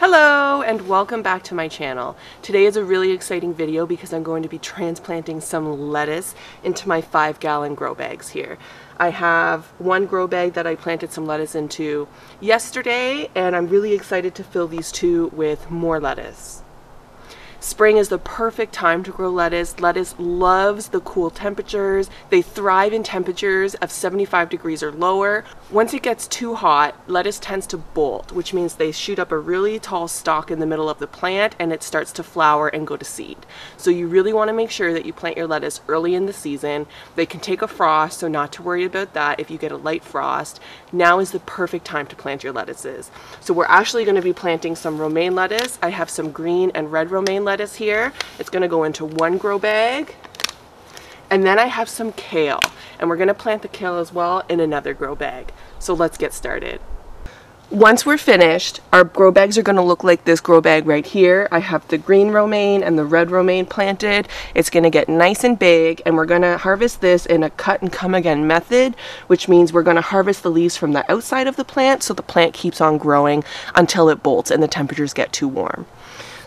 Hello and welcome back to my channel. Today is a really exciting video because I'm going to be transplanting some lettuce into my 5-gallon grow bags here. I have one grow bag that I planted some lettuce into yesterday, and I'm really excited to fill these two with more lettuce. Spring is the perfect time to grow lettuce. Lettuce loves the cool temperatures. They thrive in temperatures of 75 degrees or lower. Once it gets too hot, lettuce tends to bolt, which means they shoot up a really tall stalk in the middle of the plant and it starts to flower and go to seed. So you really want to make sure that you plant your lettuce early in the season. They can take a frost, so not to worry about that if you get a light frost. Now is the perfect time to plant your lettuces. So we're actually going to be planting some romaine lettuce. I have some green and red romaine lettuce here. It's going to go into one grow bag. And then I have some kale, and we're going to plant the kale as well in another grow bag. So let's get started. Once we're finished, our grow bags are going to look like this grow bag right here. I have the green romaine and the red romaine planted. It's going to get nice and big, and we're going to harvest this in a cut and come again method, which means we're going to harvest the leaves from the outside of the plant so the plant keeps on growing until it bolts and the temperatures get too warm.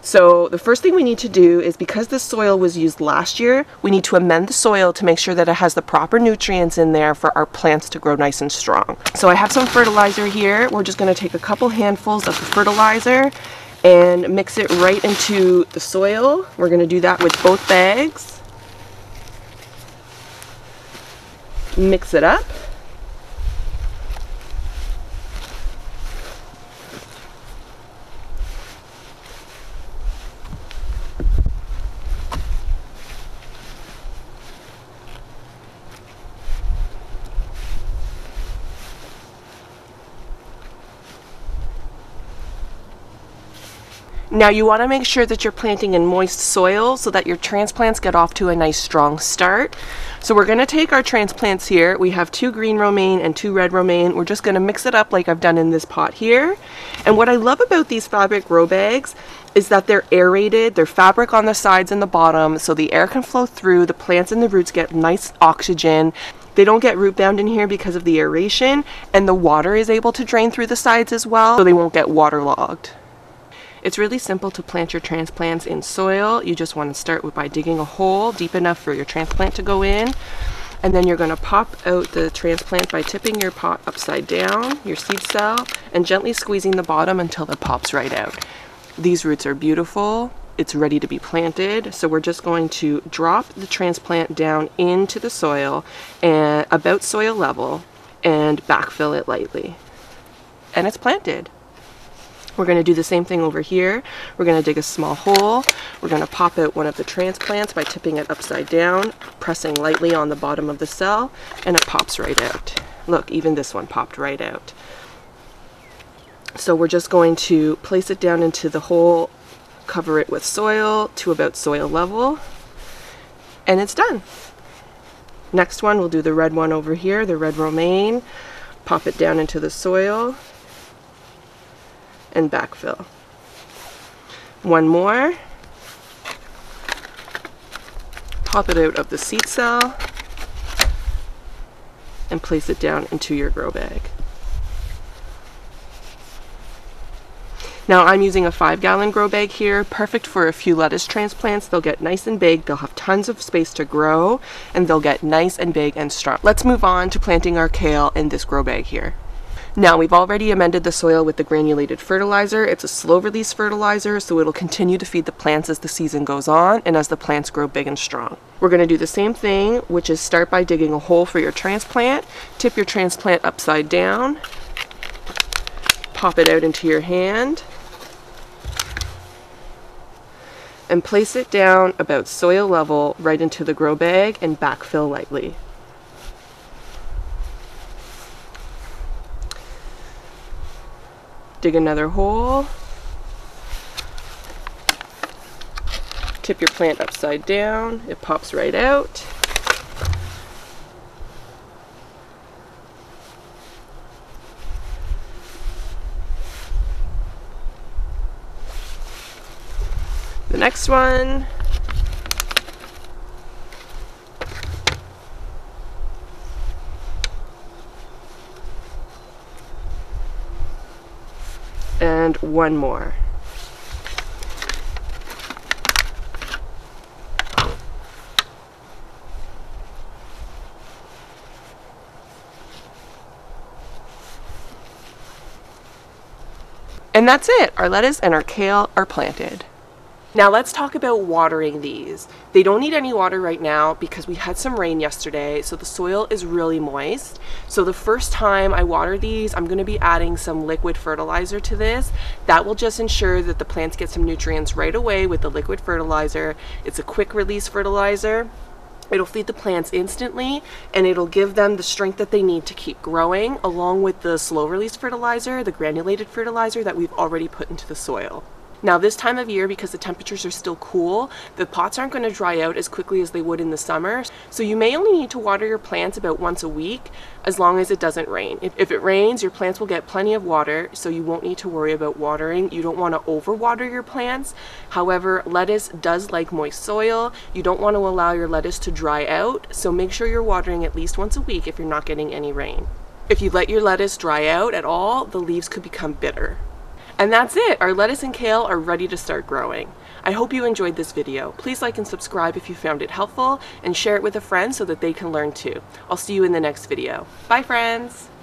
So the first thing we need to do is, because the soil was used last year, we need to amend the soil to make sure that it has the proper nutrients in there for our plants to grow nice and strong. So I have some fertilizer here. We're just going to take a couple handfuls of the fertilizer and mix it right into the soil. We're going to do that with both bags. Mix it up. Now you want to make sure that you're planting in moist soil so that your transplants get off to a nice strong start. So we're going to take our transplants here. We have 2 green romaine and 2 red romaine. We're just going to mix it up like I've done in this pot here. And what I love about these fabric grow bags is that they're aerated. They're fabric on the sides and the bottom, so the air can flow through. The plants and the roots get nice oxygen. They don't get root bound in here because of the aeration, and the water is able to drain through the sides as well, so they won't get waterlogged. It's really simple to plant your transplants in soil. You just want to start by digging a hole deep enough for your transplant to go in. And then you're going to pop out the transplant by tipping your pot upside down, your seed cell, and gently squeezing the bottom until it pops right out. These roots are beautiful. It's ready to be planted. So we're just going to drop the transplant down into the soil and about soil level and backfill it lightly. And it's planted. We're going to do the same thing over here. We're going to dig a small hole. We're going to pop out one of the transplants by tipping it upside down, pressing lightly on the bottom of the cell, and it pops right out. Look, even this one popped right out. So we're just going to place it down into the hole, cover it with soil to about soil level, and it's done. Next one, we'll do the red one over here, the red romaine. Pop it down into the soil and backfill. One more. Pop it out of the seed cell and place it down into your grow bag. Now I'm using a 5-gallon grow bag here, perfect for a few lettuce transplants. They'll get nice and big, they'll have tons of space to grow, and they'll get nice and big and strong. Let's move on to planting our kale in this grow bag here. Now we've already amended the soil with the granulated fertilizer. It's a slow release fertilizer, so it'll continue to feed the plants as the season goes on and as the plants grow big and strong. We're going to do the same thing, which is start by digging a hole for your transplant, tip your transplant upside down, pop it out into your hand, and place it down about soil level right into the grow bag and backfill lightly. Dig another hole, tip your plant upside down, it pops right out. The next one. And one more. And that's it. Our lettuce and our kale are planted. Now let's talk about watering these. They don't need any water right now because we had some rain yesterday, so the soil is really moist. So the first time I water these, I'm going to be adding some liquid fertilizer to this. That will just ensure that the plants get some nutrients right away with the liquid fertilizer. It's a quick release fertilizer. It'll feed the plants instantly, and it'll give them the strength that they need to keep growing, along with the slow release fertilizer, the granulated fertilizer that we've already put into the soil. Now this time of year, because the temperatures are still cool, the pots aren't going to dry out as quickly as they would in the summer. So you may only need to water your plants about once a week, as long as it doesn't rain. If it rains, your plants will get plenty of water, so you won't need to worry about watering. You don't want to overwater your plants. However, lettuce does like moist soil. You don't want to allow your lettuce to dry out, so make sure you're watering at least once a week if you're not getting any rain. If you let your lettuce dry out at all, the leaves could become bitter. And that's it! Our lettuce and kale are ready to start growing. I hope you enjoyed this video. Please like and subscribe if you found it helpful, and share it with a friend so that they can learn too. I'll see you in the next video. Bye friends!